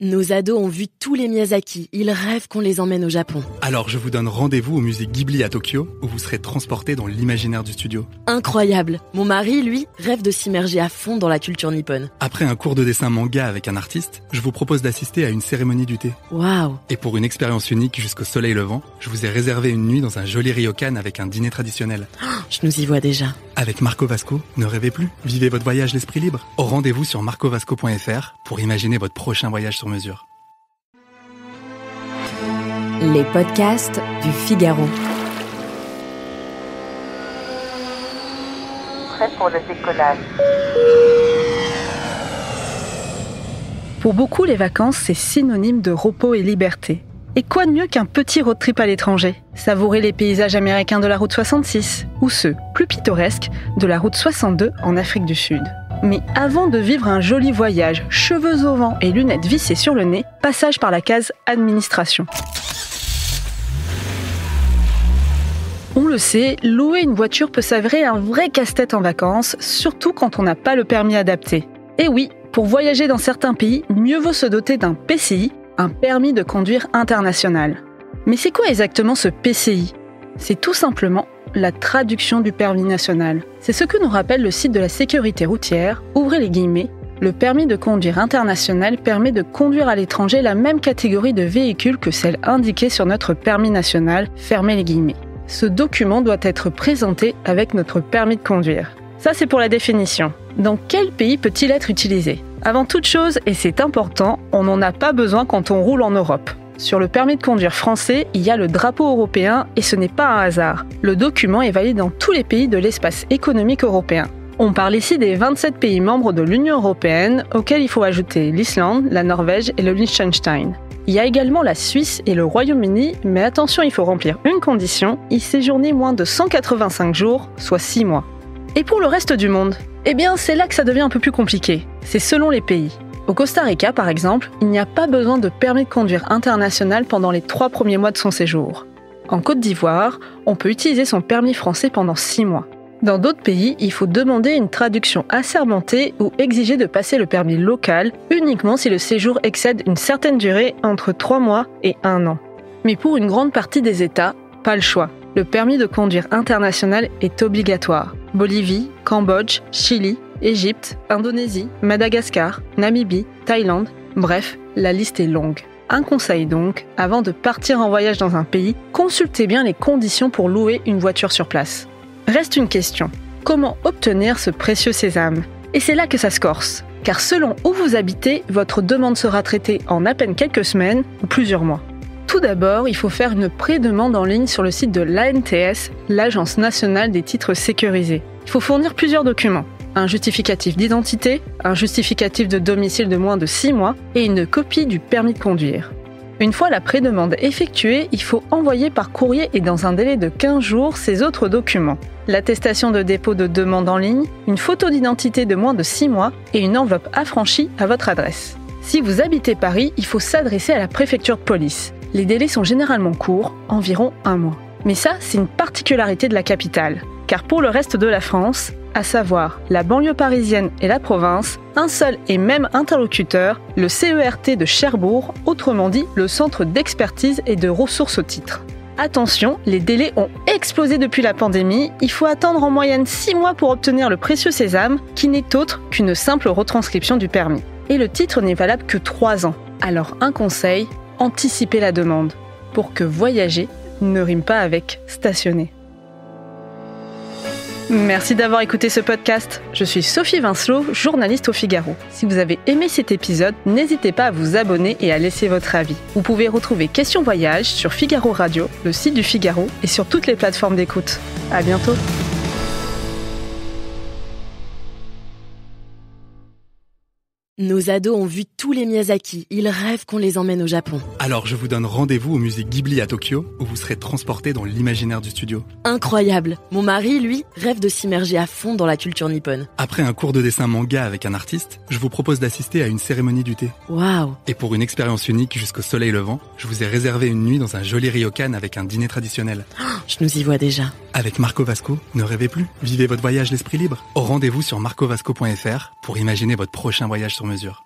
Nos ados ont vu tous les Miyazaki, ils rêvent qu'on les emmène au Japon. Alors je vous donne rendez-vous au musée Ghibli à Tokyo, où vous serez transportés dans l'imaginaire du studio. Incroyable. Mon mari, lui, rêve de s'immerger à fond dans la culture nippone. Après un cours de dessin manga avec un artiste, je vous propose d'assister à une cérémonie du thé. Waouh. Et pour une expérience unique jusqu'au soleil levant, je vous ai réservé une nuit dans un joli ryokan avec un dîner traditionnel. Je nous y vois déjà. Avec Marco Vasco, ne rêvez plus, vivez votre voyage l'esprit libre. Au rendez-vous sur marcovasco.fr pour imaginer votre prochain voyage sur mesure. Les podcasts du Figaro. Prêt pour le décollage. Pour beaucoup, les vacances, c'est synonyme de repos et liberté. Et quoi de mieux qu'un petit road trip à l'étranger ? Savourer les paysages américains de la route 66 ou ceux, plus pittoresques, de la route 62 en Afrique du Sud. Mais avant de vivre un joli voyage, cheveux au vent et lunettes vissées sur le nez, passage par la case administration. On le sait, louer une voiture peut s'avérer un vrai casse-tête en vacances, surtout quand on n'a pas le permis adapté. Et oui, pour voyager dans certains pays, mieux vaut se doter d'un PCI, un permis de conduire international. Mais c'est quoi exactement ce PCI ? C'est tout simplement la traduction du permis national. C'est ce que nous rappelle le site de la sécurité routière, ouvrez les guillemets, le permis de conduire international permet de conduire à l'étranger la même catégorie de véhicules que celle indiquée sur notre permis national, fermez les guillemets. Ce document doit être présenté avec notre permis de conduire. Ça, c'est pour la définition. Dans quel pays peut-il être utilisé ? Avant toute chose, et c'est important, on n'en a pas besoin quand on roule en Europe. Sur le permis de conduire français, il y a le drapeau européen et ce n'est pas un hasard. Le document est valide dans tous les pays de l'espace économique européen. On parle ici des 27 pays membres de l'Union européenne, auxquels il faut ajouter l'Islande, la Norvège et le Liechtenstein. Il y a également la Suisse et le Royaume-Uni, mais attention, il faut remplir une condition, y séjourner moins de 185 jours, soit 6 mois. Et pour le reste du monde ? Eh bien, c'est là que ça devient un peu plus compliqué. C'est selon les pays. Au Costa Rica, par exemple, il n'y a pas besoin de permis de conduire international pendant les 3 premiers mois de son séjour. En Côte d'Ivoire, on peut utiliser son permis français pendant 6 mois. Dans d'autres pays, il faut demander une traduction assermentée ou exiger de passer le permis local uniquement si le séjour excède une certaine durée entre 3 mois et 1 an. Mais pour une grande partie des États, pas le choix. Le permis de conduire international est obligatoire. Bolivie, Cambodge, Chili, Égypte, Indonésie, Madagascar, Namibie, Thaïlande, bref, la liste est longue. Un conseil donc, avant de partir en voyage dans un pays, consultez bien les conditions pour louer une voiture sur place. Reste une question, comment obtenir ce précieux sésame ? Et c'est là que ça se corse, car selon où vous habitez, votre demande sera traitée en à peine quelques semaines ou plusieurs mois. Tout d'abord, il faut faire une pré-demande en ligne sur le site de l'ANTS, l'Agence nationale des titres sécurisés. Il faut fournir plusieurs documents. Un justificatif d'identité, un justificatif de domicile de moins de 6 mois et une copie du permis de conduire. Une fois la pré-demande effectuée, il faut envoyer par courrier et dans un délai de 15 jours ces autres documents. L'attestation de dépôt de demande en ligne, une photo d'identité de moins de 6 mois et une enveloppe affranchie à votre adresse. Si vous habitez Paris, il faut s'adresser à la préfecture de police. Les délais sont généralement courts, environ 1 mois. Mais ça, c'est une particularité de la capitale. Car pour le reste de la France, à savoir la banlieue parisienne et la province, un seul et même interlocuteur, le CERT de Cherbourg, autrement dit le Centre d'expertise et de ressources au titre. Attention, les délais ont explosé depuis la pandémie, il faut attendre en moyenne 6 mois pour obtenir le précieux sésame, qui n'est autre qu'une simple retranscription du permis. Et le titre n'est valable que 3 ans. Alors un conseil, anticipez la demande, pour que voyager ne rime pas avec stationner. Merci d'avoir écouté ce podcast. Je suis Sophie Vincelot, journaliste au Figaro. Si vous avez aimé cet épisode, n'hésitez pas à vous abonner et à laisser votre avis. Vous pouvez retrouver Question Voyage sur Figaro Radio, le site du Figaro et sur toutes les plateformes d'écoute. À bientôt. Nos ados ont vu tous les Miyazaki, ils rêvent qu'on les emmène au Japon. Alors je vous donne rendez-vous au musée Ghibli à Tokyo, où vous serez transportés dans l'imaginaire du studio. Incroyable. Mon mari, lui, rêve de s'immerger à fond dans la culture nippone. Après un cours de dessin manga avec un artiste, je vous propose d'assister à une cérémonie du thé. Waouh. Et pour une expérience unique jusqu'au soleil levant, je vous ai réservé une nuit dans un joli ryokan avec un dîner traditionnel. Je nous y vois déjà. Avec Marco Vasco, ne rêvez plus, vivez votre voyage l'esprit libre. Au rendez-vous sur marcovasco.fr pour imaginer votre prochain voyage sur mesure.